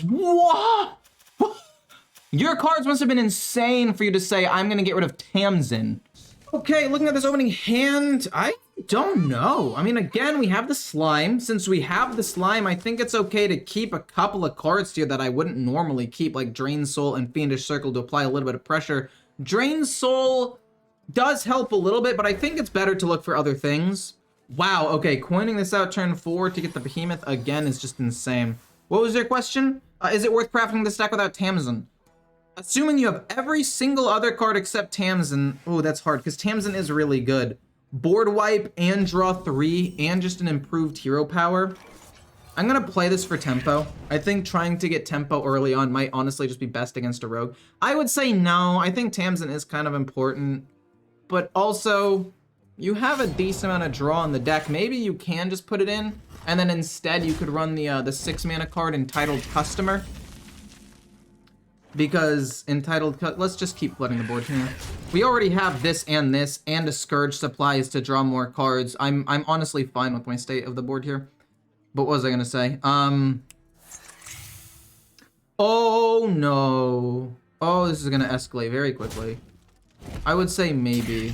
What? Your cards must have been insane for you to say, I'm gonna get rid of Tamsin. Okay, looking at this opening hand, I don't know. I mean, again, we have the slime. Since we have the slime, I think it's okay to keep a couple of cards here that I wouldn't normally keep, like Drain Soul and Fiendish Circle to apply a little bit of pressure. Drain Soul does help a little bit, but I think it's better to look for other things. Wow, okay, coining this out turn 4 to get the Behemoth again is just insane. What was your question? Is it worth crafting this deck without Tamsin? Assuming you have every single other card except Tamsin. Oh, that's hard, because Tamsin is really good. Board wipe and draw 3 and just an improved hero power. I'm gonna play this for tempo. I think trying to get tempo early on might honestly just be best against a rogue. I would say no. I think Tamsin is kind of important, but also you have a decent amount of draw on the deck. Maybe you can just put it in, and then instead you could run the 6 mana card entitled Customer. Because entitled, let's just keep flooding the board here. We already have this and a Scourge Supplies to draw more cards. I'm honestly fine with my state of the board here. But what was I gonna say? Oh no. Oh, this is gonna escalate very quickly. I would say maybe.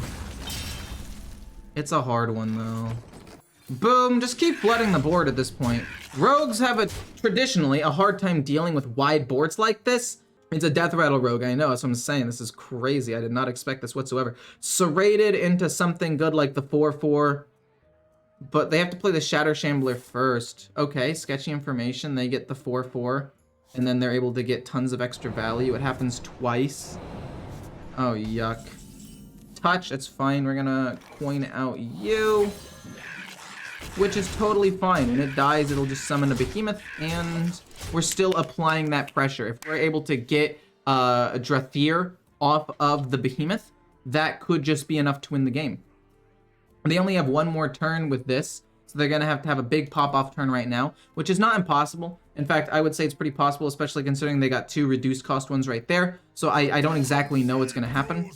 It's a hard one though. Boom, just keep flooding the board at this point. Rogues have traditionally a hard time dealing with wide boards like this. It's a Death Rattle Rogue, I know, that's what I'm saying. This is crazy. I did not expect this whatsoever. Serrated into something good like the 4/4. But they have to play the Shatter Shambler first. Okay, sketchy information. They get the 4/4. And then they're able to get tons of extra value. It happens twice. Oh, yuck. Touch, it's fine. We're gonna coin out you. Which is totally fine. When it dies, it'll just summon a Behemoth, and we're still applying that pressure. If we're able to get a Drathir off of the Behemoth, that could just be enough to win the game. They only have one more turn with this, so they're gonna have to have a big pop-off turn right now, which is not impossible. In fact, I would say it's pretty possible, especially considering they got 2 reduced cost ones right there, so I don't exactly know what's gonna happen.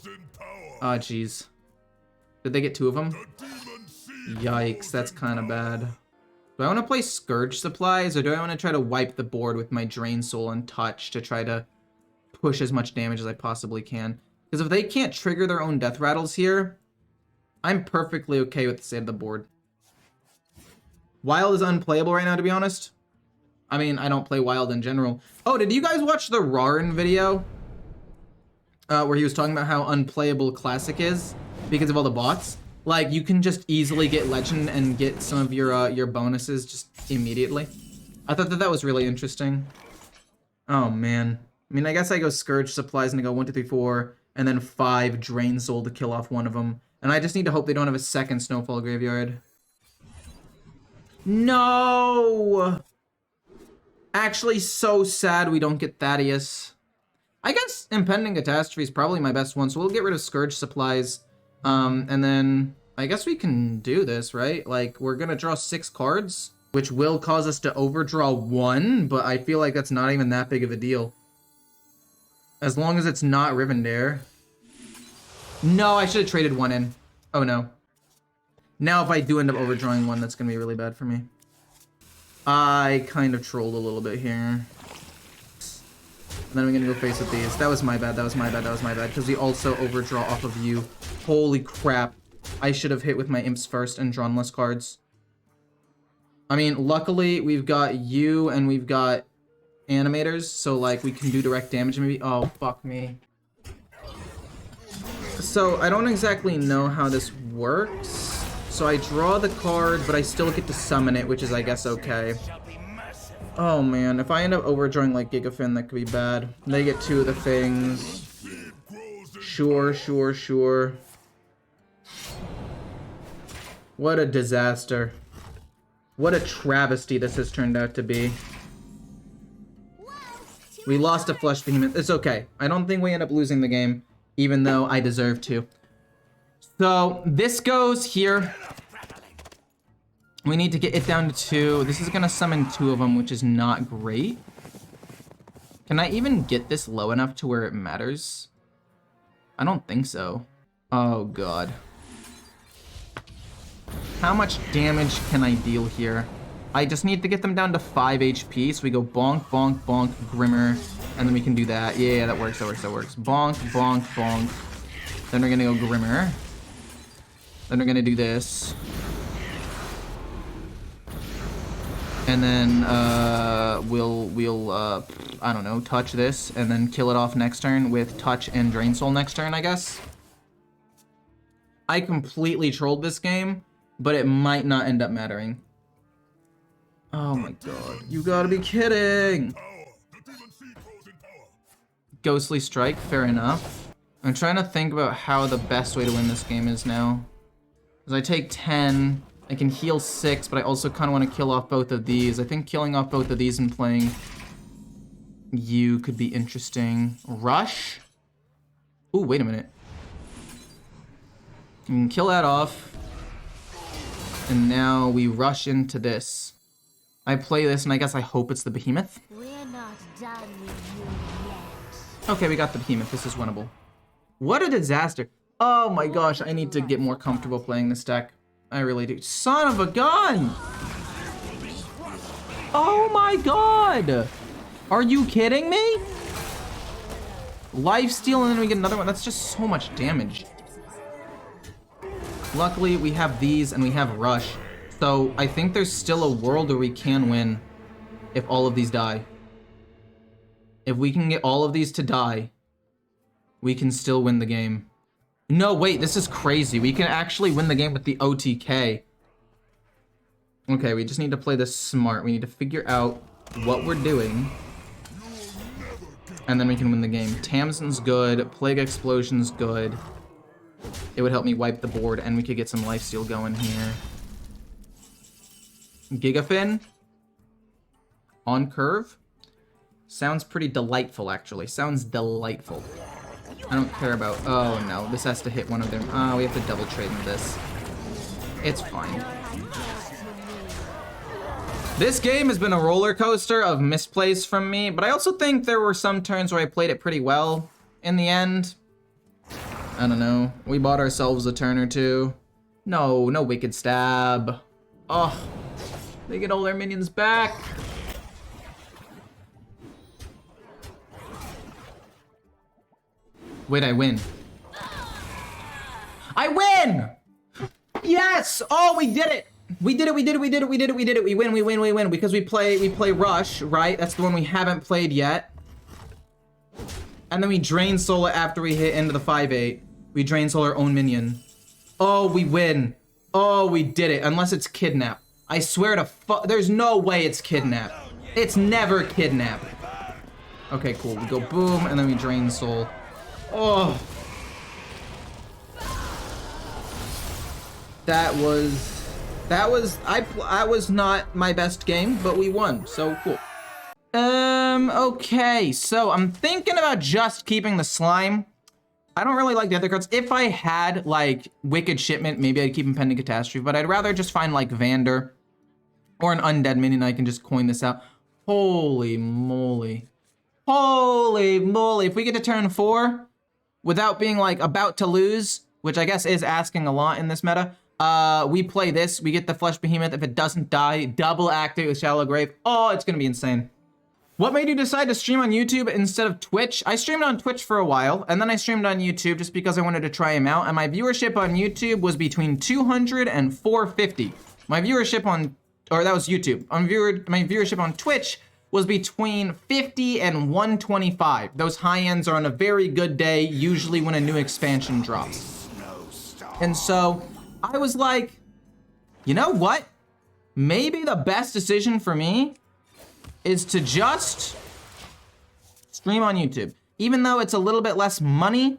Oh, jeez. Did they get 2 of them? Yikes, that's kind of bad. Do I want to play Scourge Supplies, or do I want to try to wipe the board with my Drain Soul and Touch to try to push as much damage as I possibly can? Because if they can't trigger their own Death Rattles here, I'm perfectly okay with the state of the board. Wild is unplayable right now, to be honest. I mean, I don't play Wild in general. Oh, did you guys watch the Rarn video? Where he was talking about how unplayable Classic is because of all the bots? Like, you can just easily get Legend and get some of your bonuses just immediately. I thought that was really interesting. Oh, man. I mean, I guess I go Scourge Supplies and I go 1, 2, 3, 4, and then 5 Drain Soul to kill off one of them. And I just need to hope they don't have a second Snowfall Graveyard. No! Actually, so sad we don't get Thaddeus. I guess Impending Catastrophe is probably my best one, so we'll get rid of Scourge Supplies. And then I guess we can do this, right? Like, we're gonna draw 6 cards, which will cause us to overdraw 1, but I feel like that's not even that big of a deal. As long as it's not Rivendare. No, I should have traded 1 in. Oh no. Now if I do end up overdrawing 1, that's gonna be really bad for me. I kind of trolled a little bit here. And then I'm gonna go face with these. That was my bad, that was my bad, that was my bad. Because we also overdraw off of you. Holy crap. I should have hit with my imps first and drawn less cards. I mean, luckily, we've got you and we've got animators. So, like, we can do direct damage maybe. Oh, fuck me. So, I don't exactly know how this works. So, I draw the card, but I still get to summon it, which is, I guess, okay. Oh man, if I end up overdrawing like Gigafin, that could be bad. They get 2 of the things. Sure, sure, sure. What a disaster. What a travesty this has turned out to be. We lost a Flesh Behemoth. It's okay. I don't think we end up losing the game, even though I deserve to. So, this goes here. We need to get it down to 2. This is gonna summon 2 of them, which is not great. Can I even get this low enough to where it matters? I don't think so. Oh god. How much damage can I deal here? I just need to get them down to 5 HP. So we go bonk, bonk, bonk, Grimmer. And then we can do that. Yeah, that works, that works, that works. Bonk, bonk, bonk. Then we're gonna go Grimmer. Then we're gonna do this. And then we'll I don't know, touch this and then kill it off next turn with touch and Drain Soul next turn, I guess. I completely trolled this game, but it might not end up mattering. Oh my god, you gotta be kidding! Ghostly Strike, fair enough. I'm trying to think about how the best way to win this game is now. Because I take 10, I can heal 6, but I also kind of want to kill off both of these. I think killing off both of these and playing you could be interesting. Rush? Ooh, wait a minute. You can kill that off. And now we rush into this. I play this and I guess I hope it's the Behemoth. We're not done with you yet. Okay, we got the Behemoth. This is winnable. What a disaster. Oh my gosh, I need to get more comfortable playing this deck. I really do. Son of a gun! Oh my god! Are you kidding me? Lifesteal and then we get another one. That's just so much damage. Luckily, we have these and we have Rush. So I think there's still a world where we can win if all of these die. If we can get all of these to die, we can still win the game. No, wait, this is crazy. We can actually win the game with the OTK. Okay, we just need to play this smart. We need to figure out what we're doing. And then we can win the game. Tamsin's good. Plague Explosion's good. It would help me wipe the board, and we could get some lifesteal going here. Gigafin? On curve? Sounds pretty delightful, actually. Sounds delightful. I don't care about... Oh, no. This has to hit one of them. Oh, we have to double trade in this. It's fine. This game has been a roller coaster of misplays from me, but I also think there were some turns where I played it pretty well in the end. I don't know. We bought ourselves a turn or two. No, no Wicked Stab. Oh, they get all their minions back. Wait, I win. I win! Yes! Oh, we did it! We did it, we did it, we did it, we did it, we did it. We win, we win, we win. Because we play Rush, right? That's the one we haven't played yet. And then we Drain Soul it after we hit into the 5/8. We Drain Soul our own minion. Oh, we win. Oh, we did it. Unless it's Kidnap. I swear to there's no way it's Kidnap. It's never Kidnap. Okay, cool. We go boom, and then we Drain Soul. Oh. That was not my best game, but we won, so cool. Okay, so I'm thinking about just keeping the Slime. I don't really like the other cards. If I had, like, Wicked Shipment, maybe I'd keep him Pending Catastrophe, but I'd rather just find, like, Vander or an Undead minion. I can just coin this out. Holy moly. Holy moly. If we get to turn 4 without being, like, about to lose, which I guess is asking a lot in this meta, we play this. We get the Flesh Behemoth. If it doesn't die, double activate with Shallow Grave. Oh, it's gonna be insane. What made you decide to stream on YouTube instead of Twitch? I streamed on Twitch for a while, and then I streamed on YouTube just because I wanted to try him out, and my viewership on YouTube was between 200 and 450. My viewership on, or that was YouTube. My viewership on Twitch was between 50 and 125. Those high ends are on a very good day, usually when a new expansion drops. And so, I was like, you know what? Maybe the best decision for me is to just stream on YouTube. Even though it's a little bit less money,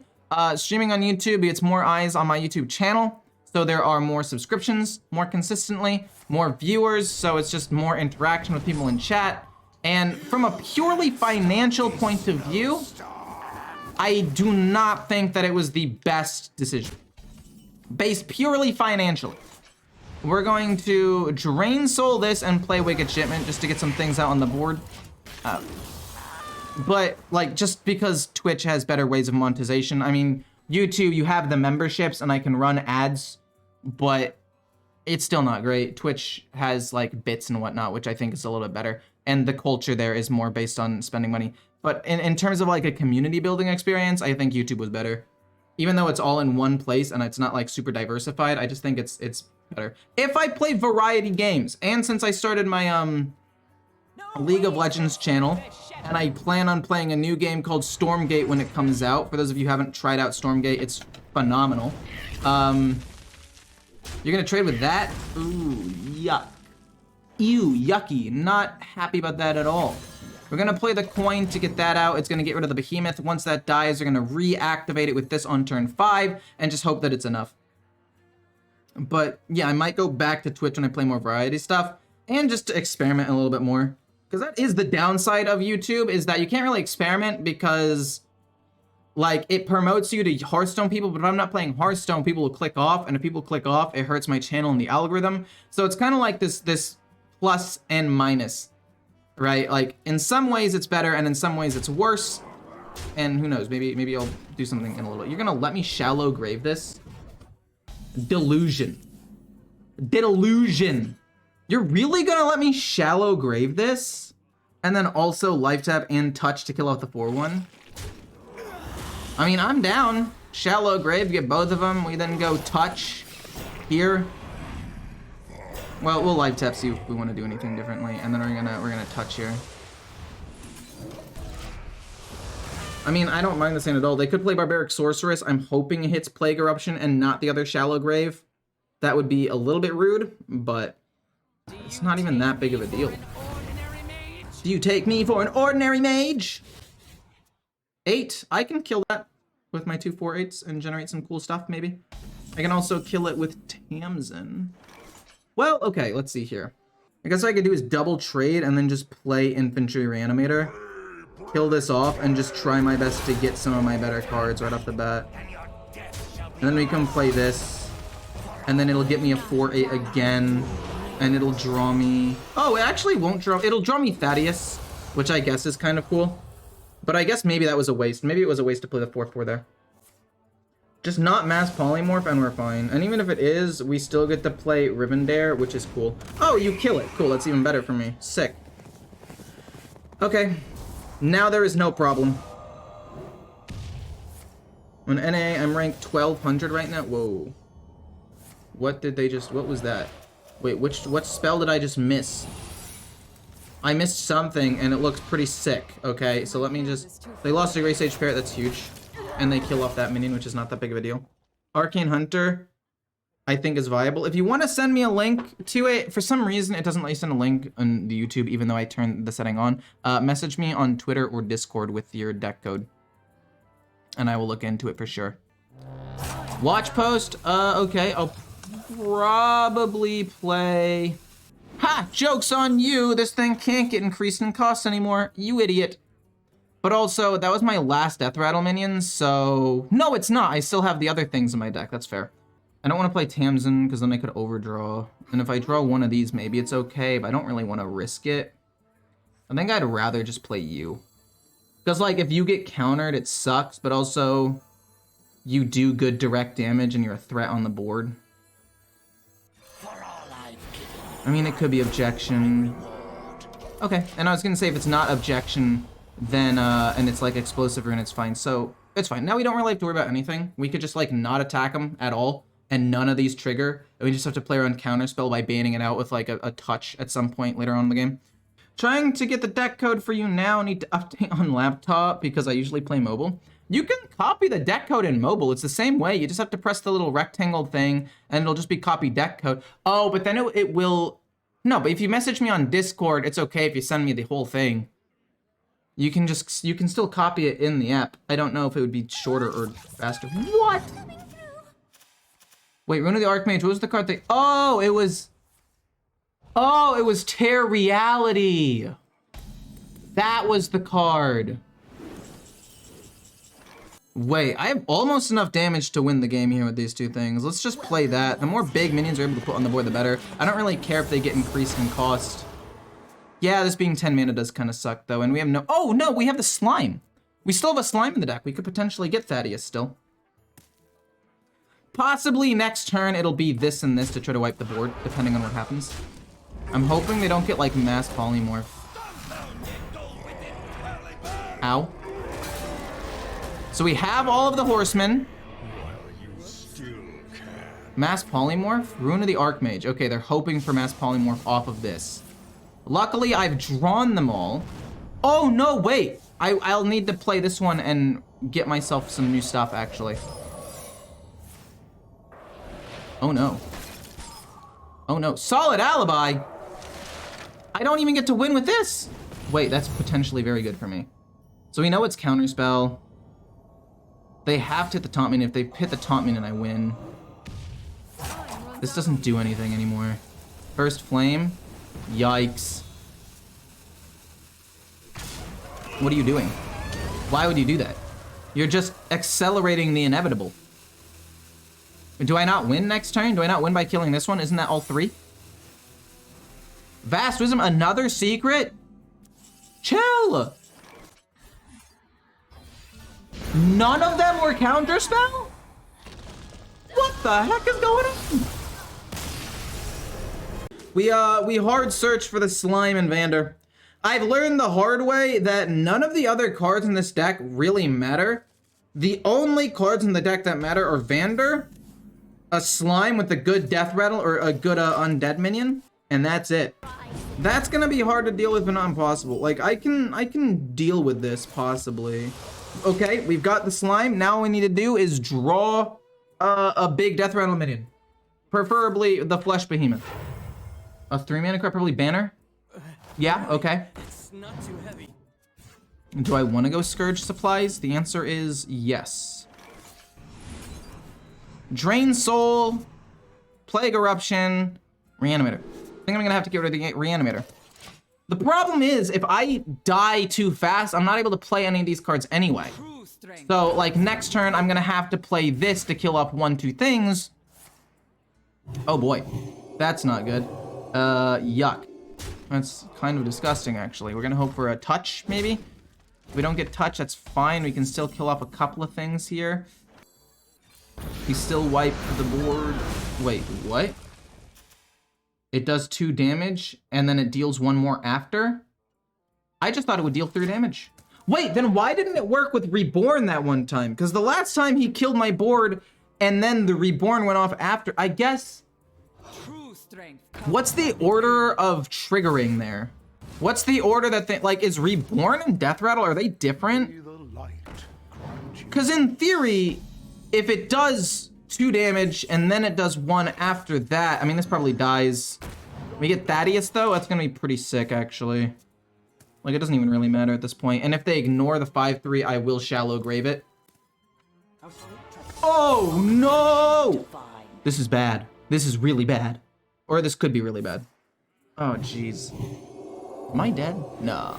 streaming on YouTube gets more eyes on my YouTube channel. So there are more subscriptions, more consistently, more viewers. So it's just more interaction with people in chat. And from a purely financial point of view, I do not think that it was the best decision. Based purely financially. We're going to Drain Soul this and play Wicked Shipment just to get some things out on the board. But, like, just because Twitch has better ways of monetization. I mean, YouTube, you have the memberships and I can run ads, but it's still not great. Twitch has like bits and whatnot, which I think is a little bit better. And the culture there is more based on spending money. But in terms of like a community building experience, I think YouTube was better. Even though it's all in one place and it's not like super diversified, I just think it's better. If I play variety games, and since I started my League of Legends channel, and I plan on playing a new game called Stormgate when it comes out. For those of you who haven't tried out Stormgate, it's phenomenal. You're gonna trade with that? Ooh, yuck. Ew, yucky. Not happy about that at all. We're gonna play the coin to get that out. It's gonna get rid of the behemoth. Once that dies, they're gonna reactivate it with this on turn 5 and just hope that it's enough. But yeah, I might go back to Twitch when I play more variety stuff and just to experiment a little bit more. Because that is the downside of YouTube, is that you can't really experiment because like it promotes you to Hearthstone people, but if I'm not playing Hearthstone, people will click off, and if people click off, it hurts my channel and the algorithm. So it's kind of like this plus and minus, right? Like in some ways it's better, and in some ways it's worse. And who knows? Maybe I'll do something in a little bit. You're gonna let me shallow grave this? Delusion. Delusion. You're really gonna let me shallow grave this? And then also life tap and touch to kill off the 4/1? I mean, I'm down. Shallow grave, get both of them. We then go touch here. Well, we'll life tap, see if we want to do anything differently, and then we're gonna touch here. I mean, I don't mind this hand at all. They could play Barbaric Sorceress. I'm hoping it hits Plague Eruption and not the other Shallow Grave. That would be a little bit rude, but it's not even that big of a deal. Do you take me for an ordinary mage? 8. I can kill that with my 2 4/8s and generate some cool stuff, maybe. I can also kill it with Tamsin. Well, okay, let's see here. I guess what I could do is double trade and then just play Infantry Reanimator. Kill this off and just try my best to get some of my better cards right off the bat. And then we can play this. And then it'll get me a 4/8 again. And it'll draw me... Oh, it actually won't draw... It'll draw me Thaddeus, which I guess is kind of cool. But I guess maybe that was a waste. Maybe it was a waste to play the 4/4 there. Just not mass polymorph and we're fine. And even if it is, we still get to play Rivendare, which is cool. Oh, you kill it. Cool, that's even better for me. Sick. Okay. Now there is no problem. On NA, I'm ranked 1200 right now. Whoa. What did they just... What was that? Wait, what spell did I just miss? I missed something, and it looks pretty sick. Okay, so let me just... They lost a Grey Sage Parrot, that's huge. And they kill off that minion, which is not that big of a deal. Arcane Hunter, I think is viable. If you want to send me a link to it, for some reason, it doesn't let you send a link on the YouTube, even though I turned the setting on. Message me on Twitter or Discord with your deck code. And I will look into it for sure. Watch post, okay, I'll probably play... Ha! Joke's on you! This thing can't get increased in cost anymore, you idiot. But also, that was my last Death Rattle minion, so... No, it's not! I still have the other things in my deck, that's fair. I don't want to play Tamsin, because then I could overdraw. And if I draw one of these, maybe it's okay, but I don't really want to risk it. I think I'd rather just play you. Because, like, if you get countered, it sucks, but also... You do good direct damage, and you're a threat on the board. I mean, it could be objection. Okay, and I was gonna say if it's not objection, then, and it's like explosive and it's fine. So, it's fine. Now we don't really have to worry about anything. We could just like not attack them at all, and none of these trigger. And we just have to play around counterspell by banning it out with like a touch at some point later on in the game. Trying to get the deck code for you now. Need to update on laptop because I usually play mobile. You can copy the deck code in mobile. It's the same way. You just have to press the little rectangle thing, and it'll just be copy deck code. Oh, but then it will... No, but if you message me on Discord, it's okay if you send me the whole thing. You can still copy it in the app. I don't know if it would be shorter or faster. What? Wait, Rune of the Archmage, what was the card thing? Oh, it was... Oh, it was Tear Reality. That was the card. Wait, I have almost enough damage to win the game here with these two things. Let's just play that. The more big minions we're able to put on the board, the better. I don't really care if they get increased in cost. Yeah, this being 10 mana does kind of suck, though. And we have no... Oh, no, we have the slime. We still have a slime in the deck. We could potentially get Thaddeus still. Possibly next turn it'll be this and this to try to wipe the board, depending on what happens. I'm hoping they don't get like mass polymorph. Ow. So we have all of the horsemen. Mass polymorph? Ruin of the Archmage. Okay, they're hoping for mass polymorph off of this. Luckily, I've drawn them all. Oh, no, wait. I'll need to play this one and get myself some new stuff, actually. Oh, no. Oh, no. Solid alibi. I don't even get to win with this. Wait, that's potentially very good for me. So we know it's counterspell. They have to hit the taunt minion. If they hit the taunt minion, I win. This doesn't do anything anymore. First flame. Yikes. What are you doing? Why would you do that? You're just accelerating the inevitable. Do I not win next turn? Do I not win by killing this one? Isn't that all three? Vast Wisdom, another secret? Chill! None of them were counterspell? What the heck is going on? We hard search for the Slime and Vander. I've learned the hard way that none of the other cards in this deck really matter. The only cards in the deck that matter are Vander, a Slime with a good Death Rattle or a good Undead minion, and that's it. That's gonna be hard to deal with, but not impossible. Like, I can deal with this, possibly. Okay, we've got the Slime. Now all we need to do is draw a big Death Rattle minion. Preferably the Flesh Behemoth. A 3-mana card, probably Banner? Yeah, okay. It's not too heavy. Do I want to go Scourge Supplies? The answer is yes. Drain Soul, Plague Eruption, Reanimator. I think I'm gonna have to get rid of the Reanimator. The problem is, if I die too fast, I'm not able to play any of these cards anyway. So, like, next turn, I'm gonna have to play this to kill off 1-2 things. Oh boy, that's not good. Yuck. That's kind of disgusting, actually. We're gonna hope for a touch, maybe? If we don't get touch, that's fine. We can still kill off a couple of things here. We still wipe the board. Wait, what? It does 2 damage, and then it deals 1 more after? I just thought it would deal 3 damage. Wait, then why didn't it work with Reborn that one time? Because the last time he killed my board, and then the Reborn went off after. I guess... What's the order of triggering there? What's the order that like, is Reborn and Death Rattle, are they different? Because in theory, if it does 2 damage and then it does 1 after that, I mean, this probably dies. We get Thaddeus though, that's gonna be pretty sick actually. Like, it doesn't even really matter at this point. And if they ignore the 5/3, I will Shallow Grave it. Oh no! This is bad. This is really bad. Or this could be really bad. Oh, jeez. Am I dead? No.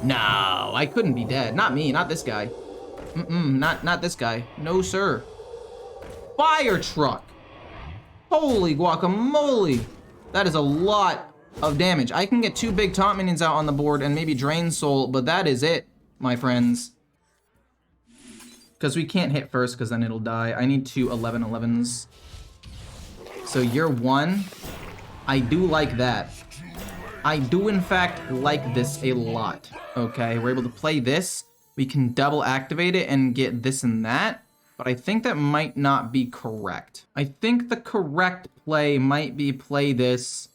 No, I couldn't be dead. Not me, not this guy. Not this guy. No, sir. Fire truck. Holy guacamole. That is a lot of damage. I can get 2 big taunt minions out on the board and maybe Drain Soul, but that is it, my friends. Because we can't hit first, because then it'll die. I need 2 11/11s. So year 1, I do like that. I do in fact like this a lot. Okay, we're able to play this. We can double activate it and get this and that. But I think that might not be correct. I think the correct play might be play this,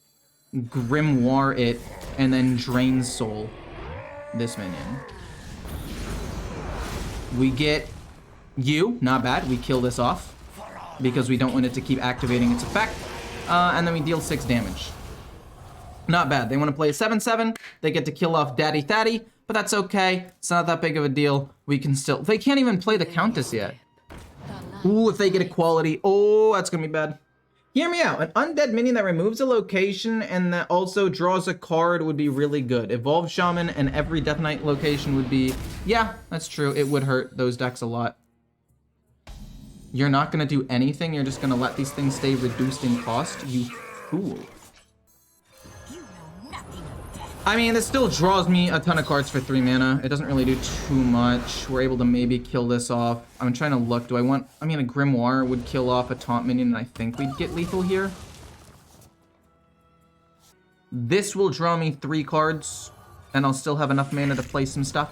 Grimoire it, and then Drain Soul this minion. We get you, not bad. We kill this off, because we don't want it to keep activating its effect. And then we deal 6 damage. Not bad. They want to play a 7/7. They get to kill off Daddy Thaddy, but that's okay. It's not that big of a deal. We can still... They can't even play the Countess yet. Ooh, if they get equality. Oh, that's going to be bad. Hear me out. An undead minion that removes a location and that also draws a card would be really good. Evolved Shaman and every Death Knight location would be... Yeah, that's true. It would hurt those decks a lot. You're not gonna do anything, you're just gonna let these things stay reduced in cost? You fool. You know nothing of death. I mean, this still draws me a ton of cards for 3 mana. It doesn't really do too much. We're able to maybe kill this off. I'm trying to look. Do I want... I mean, a Grimoire would kill off a taunt minion, and I think we'd get lethal here. This will draw me 3 cards, and I'll still have enough mana to play some stuff.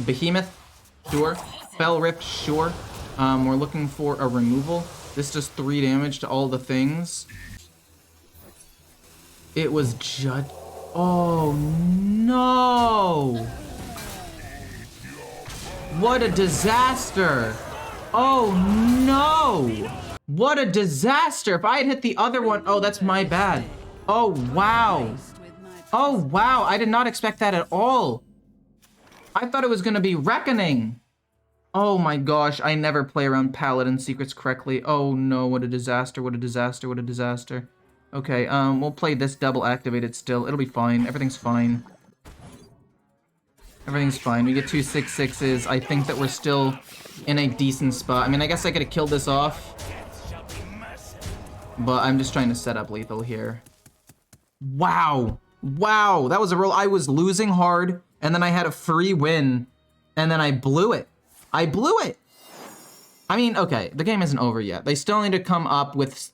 Behemoth, sure. Spell Rift, sure. We're looking for a removal. This does 3 damage to all the things. It was Judge. Oh no! What a disaster! Oh no! What a disaster! If I had hit the other one, oh, that's my bad. Oh wow! Oh wow! I did not expect that at all. I thought it was gonna be Reckoning. Oh my gosh! I never play around Paladin secrets correctly. Oh no! What a disaster! What a disaster! What a disaster! Okay, we'll play this double activated still. It'll be fine. Everything's fine. Everything's fine. We get 2 6/6s. I think that we're still in a decent spot. I mean, I guess I could have killed this off. But I'm just trying to set up lethal here. Wow. Wow. That was a roll. I was losing hard, and then I had a free win, and then I blew it. I blew it. I mean, okay, the game isn't over yet. They still need to come up with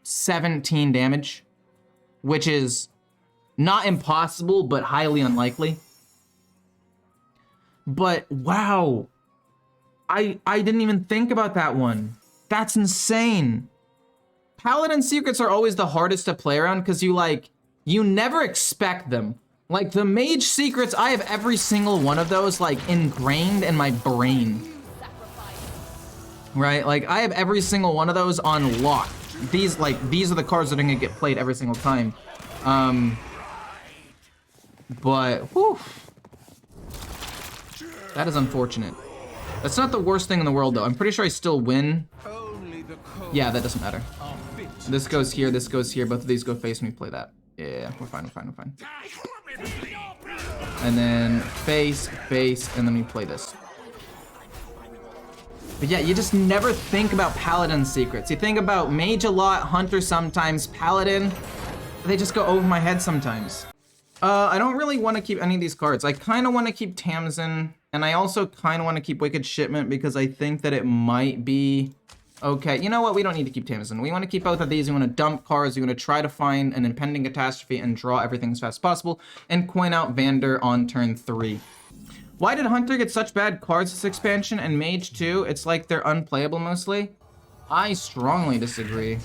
17 damage, which is not impossible, but highly unlikely. But wow, I didn't even think about that one. That's insane. Paladin secrets are always the hardest to play around because you never expect them. Like the mage secrets, I have every single one of those like ingrained in my brain. Right? Like I have every single one of those on lock. These are the cards that are gonna get played every single time. But whew, that is unfortunate. That's not the worst thing in the world though. I'm pretty sure I still win. Yeah, that doesn't matter. This goes here, this goes here. Both of these go face when we play that. Yeah, we're fine, we're fine, we're fine. And then face, and then we play this. But yeah, you just never think about Paladin secrets. You think about Mage a lot, Hunter sometimes, Paladin. They just go over my head sometimes. I don't really want to keep any of these cards. I kind of want to keep Tamsin, and I also kind of want to keep Wicked Shipment because I think that it might be... Okay, you know what? We don't need to keep Tamsin. We want to keep both of these. We want to dump cards. We want to try to find an impending catastrophe and draw everything as fast as possible and coin out Vander on turn 3. Why did Hunter get such bad cards this expansion and Mage too? It's like they're unplayable mostly. I strongly disagree.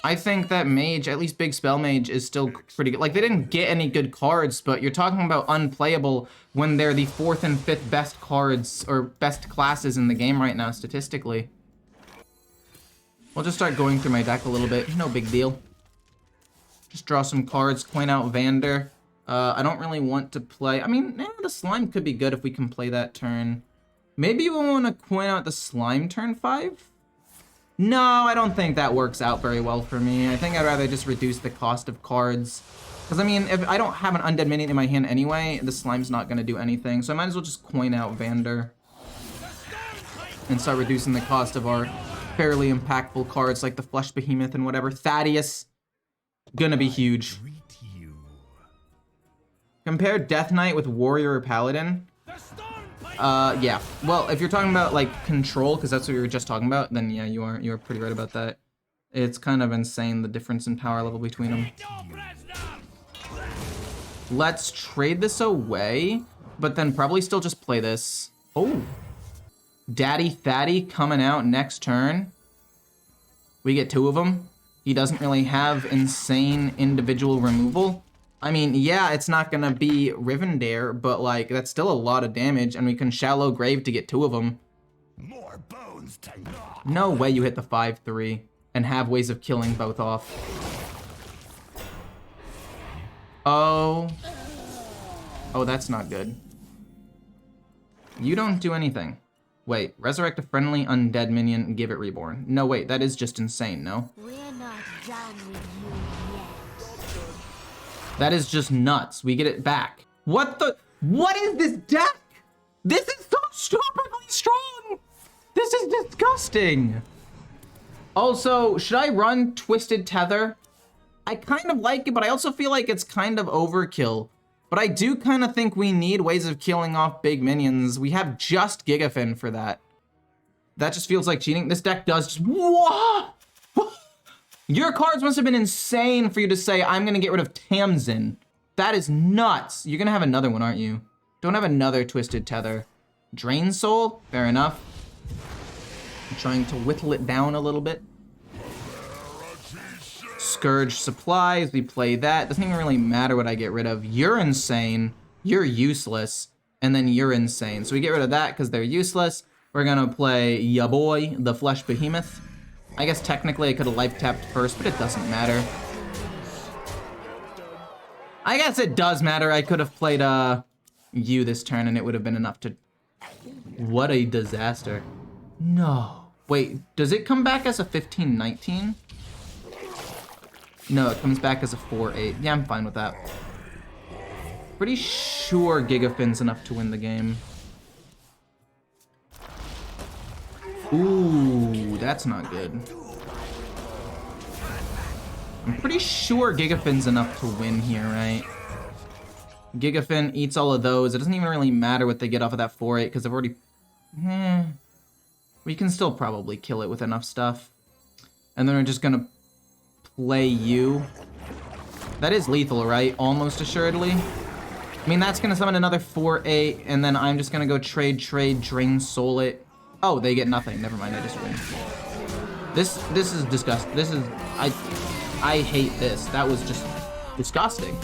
I think that Mage, at least Big Spell Mage, is still pretty good. Like, they didn't get any good cards, but you're talking about unplayable when they're the 4th and 5th best cards, or best classes in the game right now, statistically. We'll just start going through my deck a little bit. No big deal. Just draw some cards, coin out Vander. I don't really want to play... I mean, the Slime could be good if we can play that turn. Maybe we want to coin out the Slime turn 5? No, I don't think that works out very well for me. I think I'd rather just reduce the cost of cards. Because, I mean, if I don't have an Undead Minion in my hand anyway, the Slime's not going to do anything. So I might as well just coin out Vander. And start reducing the cost of our fairly impactful cards like the Flesh Behemoth and whatever. Thaddeus. Gonna be huge. Compare Death Knight with Warrior or Paladin. Yeah. Well, if you're talking about like control, because that's what we were just talking about, then yeah, you are pretty right about that. It's kind of insane the difference in power level between them. Let's trade this away, but then probably still just play this. Oh, Daddy Thaddy coming out next turn. We get 2 of them. He doesn't really have insane individual removal. I mean, yeah, it's not gonna be Rivendare, but like that's still a lot of damage, and we can Shallow Grave to get 2 of them. More bones to knock. No way you hit the 5/3 and have ways of killing both off. Oh, that's not good. You don't do anything. Wait, resurrect a friendly undead minion and give it reborn. No, wait, that is just insane, no? We're not done with you yet. That is just nuts. We get it back. What is this deck? This is so stupidly strong. This is disgusting. Also, should I run Twisted Tether? I kind of like it, but I also feel like it's kind of overkill. But I do kind of think we need ways of killing off big minions. We have just Gigafin for that. That just feels like cheating. This deck does just... Whoa! Your cards must have been insane for you to say, I'm gonna get rid of Tamsin. That is nuts. You're gonna have another one, aren't you? Don't have another Twisted Tether. Drain Soul? Fair enough. I'm trying to whittle it down a little bit. Scourge Supplies, we play that. Doesn't even really matter what I get rid of. You're insane. You're useless. And then you're insane. So we get rid of that because they're useless. We're gonna play ya boy, the Flesh Behemoth. I guess technically I could have life tapped first, but it doesn't matter. I guess it does matter. I could have played you this turn and it would have been enough to... What a disaster. No. Wait, does it come back as a 15-19? No, it comes back as a 4-8. Yeah, I'm fine with that. Pretty sure Gigafin's enough to win the game. Ooh, that's not good. I'm pretty sure Gigafin's enough to win here, right? Gigafin eats all of those. It doesn't even really matter what they get off of that 4-8 because I've already... We can still probably kill it with enough stuff. And then we're just gonna play you. That is lethal, right? Almost assuredly. I mean, that's gonna summon another 4-8, and then I'm just gonna go trade, drain soul it. Oh, they get nothing. Never mind, I just win. This is disgusting. This is... I hate this. That was just disgusting.